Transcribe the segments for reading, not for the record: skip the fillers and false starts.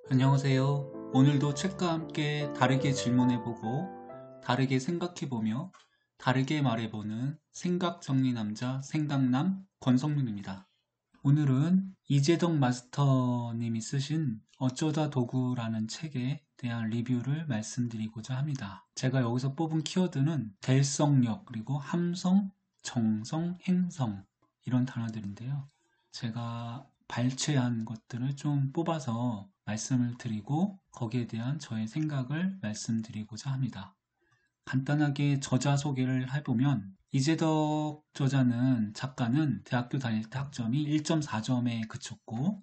안녕하세요. 오늘도 책과 함께 다르게 질문해보고 다르게 생각해보며 다르게 말해보는 생각정리남자 생각남 권성윤입니다. 오늘은 이재덕 마스터님이 쓰신 어쩌다 도구라는 책에 대한 리뷰를 말씀드리고자 합니다. 제가 여기서 뽑은 키워드는 될성력, 그리고 함성, 정성, 행성 이런 단어들인데요. 제가 발췌한 것들을 좀 뽑아서 말씀을 드리고 거기에 대한 저의 생각을 말씀드리고자 합니다. 간단하게 저자 소개를 해보면 이재덕 작가는 대학교 다닐 때 학점이 1.4점에 그쳤고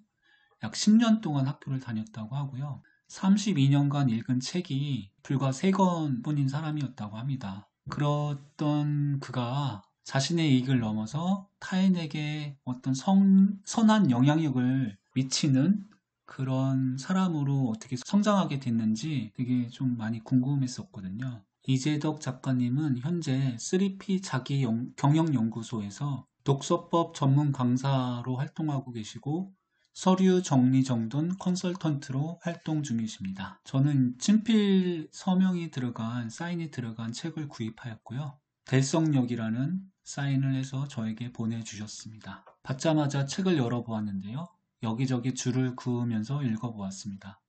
약 10년 동안 학교를 다녔다고 하고요. 32년간 읽은 책이 불과 3권 뿐인 사람이었다고 합니다. 그랬던 그가 자신의 이익을 넘어서 타인에게 어떤 선한 영향력을 미치는 그런 사람으로 어떻게 성장하게 됐는지 되게 좀 많이 궁금했었거든요. 이재덕 작가님은 현재 3P 경영연구소에서 독서법 전문 강사로 활동하고 계시고 서류 정리정돈 컨설턴트로 활동 중이십니다. 저는 친필 서명이 들어간 사인이 들어간 책을 구입하였고요. 될성력이라는 사인을 해서 저에게 보내주셨습니다. 받자마자 책을 열어보았는데요. 여기저기 줄을 그으면서 읽어보았습니다.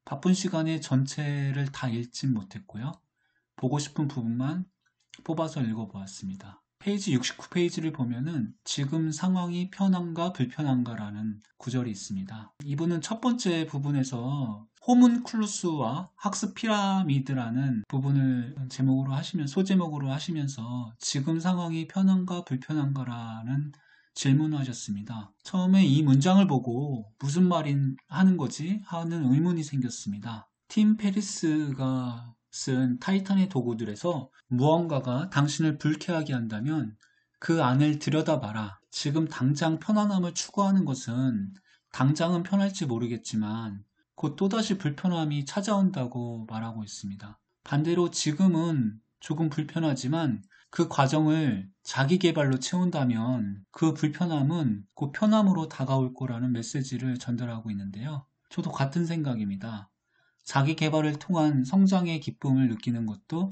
바쁜 시간에 전체를 다 읽진 못했고요. 보고 싶은 부분만 뽑아서 읽어보았습니다. 페이지 69페이지를 보면은 지금 상황이 편한가 불편한가라는 구절이 있습니다. 이분은 첫 번째 부분에서 호문클루스와 학습 피라미드라는 부분을 소제목으로 하시면서 지금 상황이 편한가 불편한가라는 질문을 하셨습니다. 처음에 이 문장을 보고 무슨 말인 하는 거지 하는 의문이 생겼습니다. 팀 페리스가 쓴 타이탄의 도구들에서 무언가가 당신을 불쾌하게 한다면 그 안을 들여다봐라. 지금 당장 편안함을 추구하는 것은 당장은 편할지 모르겠지만 곧 또다시 불편함이 찾아온다고 말하고 있습니다. 반대로 지금은 조금 불편하지만 그 과정을 자기 개발로 채운다면 그 불편함은 곧 편함으로 다가올 거라는 메시지를 전달하고 있는데요. 저도 같은 생각입니다. 자기 개발을 통한 성장의 기쁨을 느끼는 것도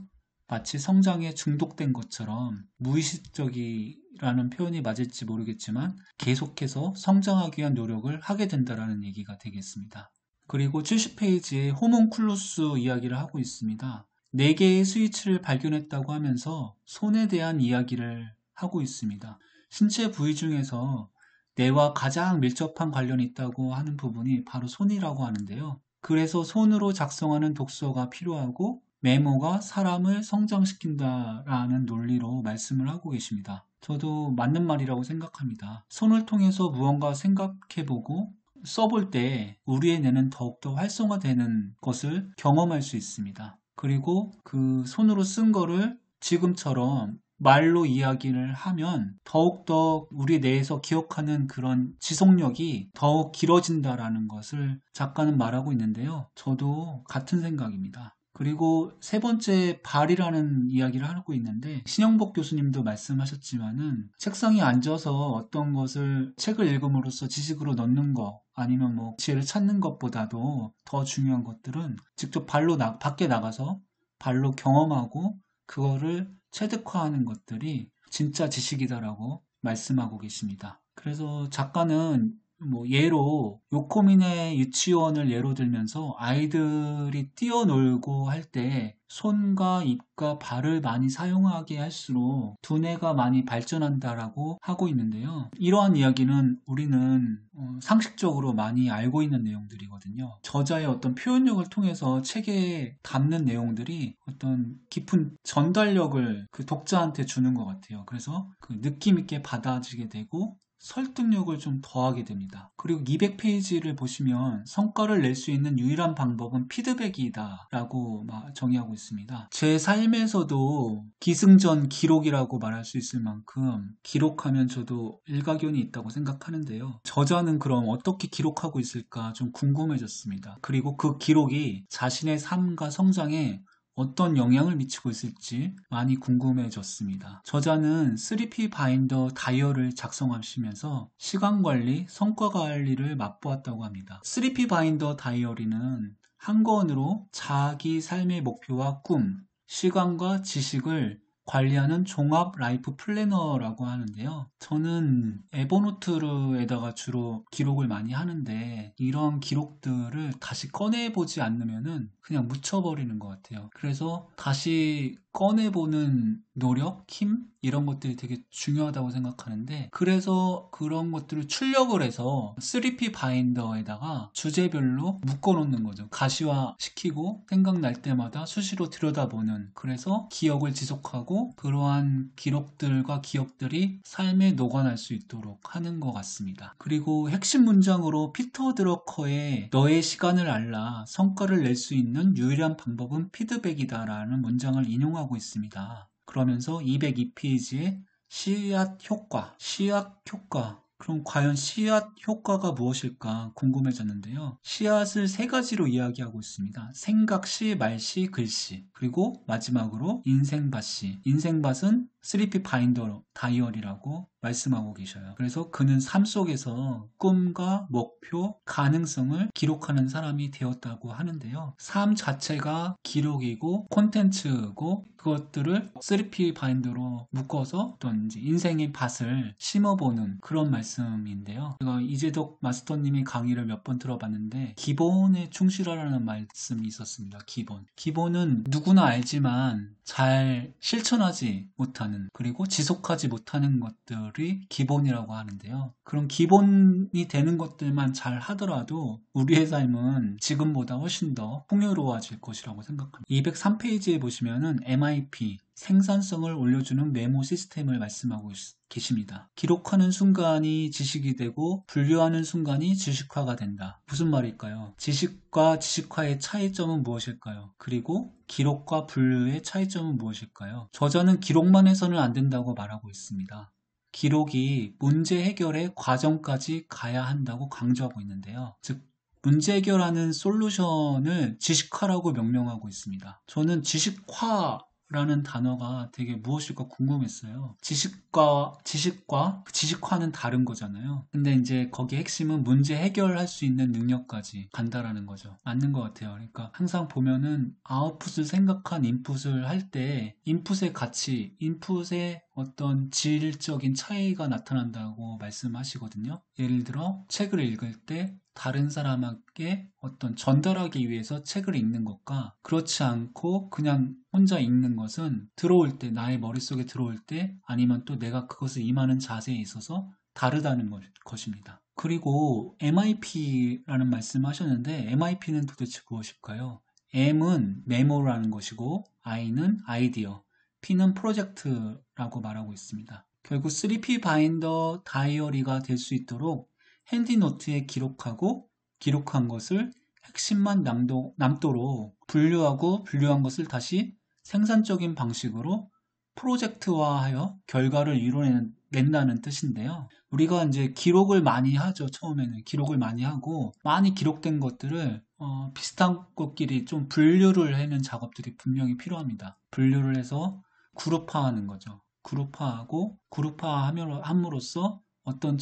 마치 성장에 중독된 것처럼 무의식적이라는 표현이 맞을지 모르겠지만 계속해서 성장하기 위한 노력을 하게 된다는 얘기가 되겠습니다. 그리고 70페이지에 호문클루스 이야기를 하고 있습니다. 4개의 스위치를 발견했다고 하면서 손에 대한 이야기를 하고 있습니다. 신체 부위 중에서 뇌와 가장 밀접한 관련이 있다고 하는 부분이 바로 손이라고 하는데요. 그래서 손으로 작성하는 독서가 필요하고 메모가 사람을 성장시킨다라는 논리로 말씀을 하고 계십니다. 저도 맞는 말이라고 생각합니다. 손을 통해서 무언가 생각해보고 써볼 때 우리의 뇌는 더욱더 활성화되는 것을 경험할 수 있습니다. 그리고 그 손으로 쓴 거를 지금처럼 말로 이야기를 하면 더욱더 우리 뇌에서 기억하는 그런 지속력이 더욱 길어진다라는 것을 작가는 말하고 있는데요. 저도 같은 생각입니다. 그리고 세 번째 발이라는 이야기를 하고 있는데 신영복 교수님도 말씀하셨지만은 책상에 앉아서 어떤 것을 책을 읽음으로써 지식으로 넣는 거 아니면 뭐 지혜를 찾는 것보다도 더 중요한 것들은 직접 밖에 나가서 발로 경험하고 그거를 체득화하는 것들이 진짜 지식이다라고 말씀하고 계십니다. 그래서 작가는 예로 요코미네 유치원을 예로 들면서 아이들이 뛰어놀고 할 때 손과 입과 발을 많이 사용하게 할수록 두뇌가 많이 발전한다라고 하고 있는데요. 이러한 이야기는 우리는 상식적으로 많이 알고 있는 내용들이거든요. 저자의 어떤 표현력을 통해서 책에 담는 내용들이 어떤 깊은 전달력을 그 독자한테 주는 것 같아요. 그래서 그 느낌 있게 받아지게 되고 설득력을 좀 더하게 됩니다. 그리고 200페이지를 보시면 성과를 낼 수 있는 유일한 방법은 피드백이다 라고 정의하고 있습니다. 제 삶에서도 기승전 기록이라고 말할 수 있을 만큼 기록하면 저도 일가견이 있다고 생각하는데요. 저자는 그럼 어떻게 기록하고 있을까 좀 궁금해졌습니다. 그리고 그 기록이 자신의 삶과 성장에 어떤 영향을 미치고 있을지 많이 궁금해졌습니다. 저자는 3P 바인더 다이어를 작성하시면서 시간 관리, 성과 관리를 맛보았다고 합니다. 3P 바인더 다이어리는 한 권으로 자기 삶의 목표와 꿈, 시간과 지식을 관리하는 종합 라이프 플래너라고 하는데요. 저는 에버노트에다가 주로 기록을 많이 하는데 이런 기록들을 다시 꺼내보지 않으면은 그냥 묻혀버리는 것 같아요. 그래서 다시 꺼내보는 노력, 힘 이런 것들이 되게 중요하다고 생각하는데 그래서 그런 것들을 출력을 해서 3P 바인더에다가 주제별로 묶어놓는 거죠. 가시화시키고 생각날 때마다 수시로 들여다보는 그래서 기억을 지속하고 그러한 기록들과 기억들이 삶에 녹아날 수 있도록 하는 것 같습니다. 그리고 핵심 문장으로 피터 드러커의 너의 시간을 알라 성과를 낼 수 있는 유일한 방법은 피드백이다 라는 문장을 인용하고 있습니다. 그러면서 202페이지에 씨앗 효과, 그럼 과연 씨앗 효과가 무엇일까 궁금해졌는데요. 씨앗을 세 가지로 이야기하고 있습니다. 생각시, 말시, 글씨. 그리고 마지막으로 인생밭시. 인생밭은 3P 바인더 다이어리라고 말씀하고 계셔요. 그래서 그는 삶 속에서 꿈과 목표, 가능성을 기록하는 사람이 되었다고 하는데요. 삶 자체가 기록이고 콘텐츠고 그것들을 3P 바인더로 묶어서 어떤 이제 인생의 밭을 심어보는 그런 말씀인데요. 제가 이재덕 마스터님의 강의를 몇 번 들어봤는데 기본에 충실하라는 말씀이 있었습니다. 기본은 누구나 알지만 잘 실천하지 못하는 그리고 지속하지 못하는 것들이 기본이라고 하는데요. 그런 기본이 되는 것들만 잘 하더라도 우리의 삶은 지금보다 훨씬 더 풍요로워질 것이라고 생각합니다. 203페이지에 보시면은 MIP 생산성을 올려주는 메모 시스템을 말씀하고 계십니다. 기록하는 순간이 지식이 되고 분류하는 순간이 지식화가 된다. 무슨 말일까요? 지식과 지식화의 차이점은 무엇일까요? 그리고 기록과 분류의 차이점은 무엇일까요? 저자는 기록만 해서는 안 된다고 말하고 있습니다. 기록이 문제 해결의 과정까지 가야 한다고 강조하고 있는데요. 즉 문제 해결하는 솔루션을 지식화라고 명명하고 있습니다. 저는 지식화라는 단어가 되게 무엇일까 궁금했어요. 지식화는 다른 거잖아요. 근데 이제 거기 핵심은 문제 해결할 수 있는 능력까지 간다라는 거죠. 맞는 것 같아요. 그러니까 항상 보면은 아웃풋을 생각한 인풋을 할 때 인풋의 가치, 인풋의 어떤 질적인 차이가 나타난다고 말씀하시거든요. 예를 들어 책을 읽을 때 다른 사람에게 어떤 전달하기 위해서 책을 읽는 것과 그렇지 않고 그냥 혼자 읽는 것은 들어올 때 나의 머릿속에 들어올 때 아니면 또 내가 그것을 임하는 자세에 있어서 다르다는 것입니다. 그리고 MIP라는 말씀하셨는데 MIP는 도대체 무엇일까요? M은 메모라는 것이고 I는 아이디어, P는 프로젝트라고 말하고 있습니다. 결국 3P 바인더 다이어리가 될 수 있도록 핸디노트에 기록한 것을 핵심만 남도록 분류하고 분류한 것을 다시 생산적인 방식으로 프로젝트화하여 결과를 이뤄낸다는 뜻인데요. 우리가 이제 기록을 많이 하죠. 처음에는 기록을 많이 하고 많이 기록된 것들을 비슷한 것끼리 좀 분류를 하는 작업들이 분명히 필요합니다. 분류를 해서 그룹화하는 거죠. 그룹화함으로써 어떤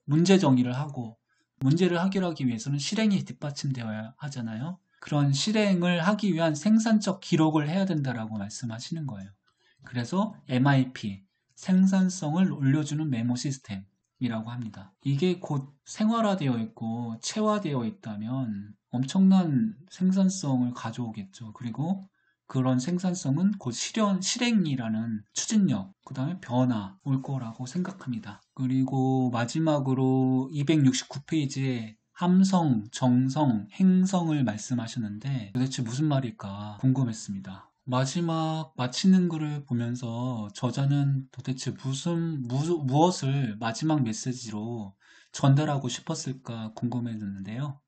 문제 정의를 하고 문제를 해결하기 위해서는 실행이 뒷받침되어야 하잖아요. 그런 실행을 하기 위한 생산적 기록을 해야 된다라고 말씀하시는 거예요. 그래서 MIP, 생산성을 올려주는 메모 시스템이라고 합니다. 이게 곧 생활화되어 있고 체화되어 있다면 엄청난 생산성을 가져오겠죠. 그리고 그런 생산성은 곧 실행이라는 추진력, 그 다음에 변화 올 거라고 생각합니다. 그리고 마지막으로 269페이지에 함성, 정성, 행성을 말씀하셨는데 도대체 무슨 말일까 궁금했습니다. 마지막 마치는 글을 보면서 저자는 도대체 무엇을 마지막 메시지로 전달하고 싶었을까 궁금해졌는데요.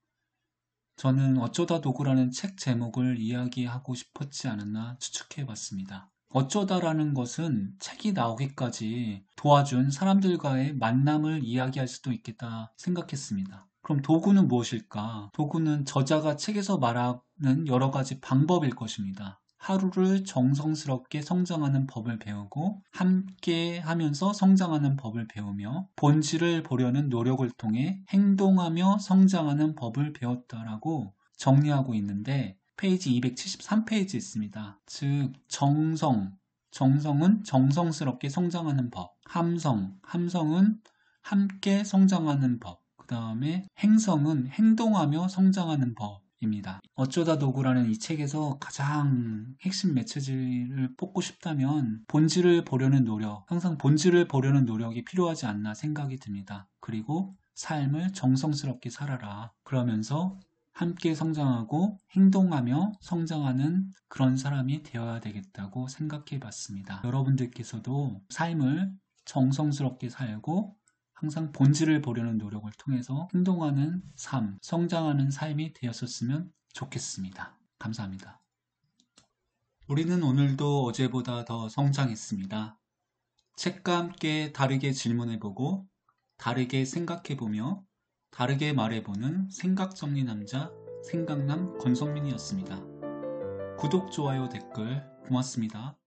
저는 어쩌다 도구라는 책 제목을 이야기하고 싶었지 않았나 추측해 봤습니다. 어쩌다라는 것은 책이 나오기까지 도와준 사람들과의 만남을 이야기할 수도 있겠다 생각했습니다. 그럼 도구는 무엇일까? 도구는 저자가 책에서 말하는 여러 가지 방법일 것입니다. 하루를 정성스럽게 성장하는 법을 배우고 함께 하면서 성장하는 법을 배우며 본질을 보려는 노력을 통해 행동하며 성장하는 법을 배웠다라고 정리하고 있는데 페이지 273페이지 있습니다. 즉 정성은 정성스럽게 성장하는 법, 함성은 함께 성장하는 법, 그 다음에 행성은 행동하며 성장하는 법입니다. 어쩌다 도구라는 이 책에서 가장 핵심 메시지를 뽑고 싶다면 본질을 보려는 노력, 항상 본질을 보려는 노력이 필요하지 않나 생각이 듭니다. 그리고 삶을 정성스럽게 살아라. 그러면서 함께 성장하고 행동하며 성장하는 그런 사람이 되어야 되겠다고 생각해 봤습니다. 여러분들께서도 삶을 정성스럽게 살고 항상 본질을 보려는 노력을 통해서 행동하는 삶, 성장하는 삶이 되었었으면 좋겠습니다. 감사합니다. 우리는 오늘도 어제보다 더 성장했습니다. 책과 함께 다르게 질문해보고 다르게 생각해보며 다르게 말해보는 생각정리 남자 생각남 권성민이었습니다. 구독, 좋아요, 댓글 고맙습니다.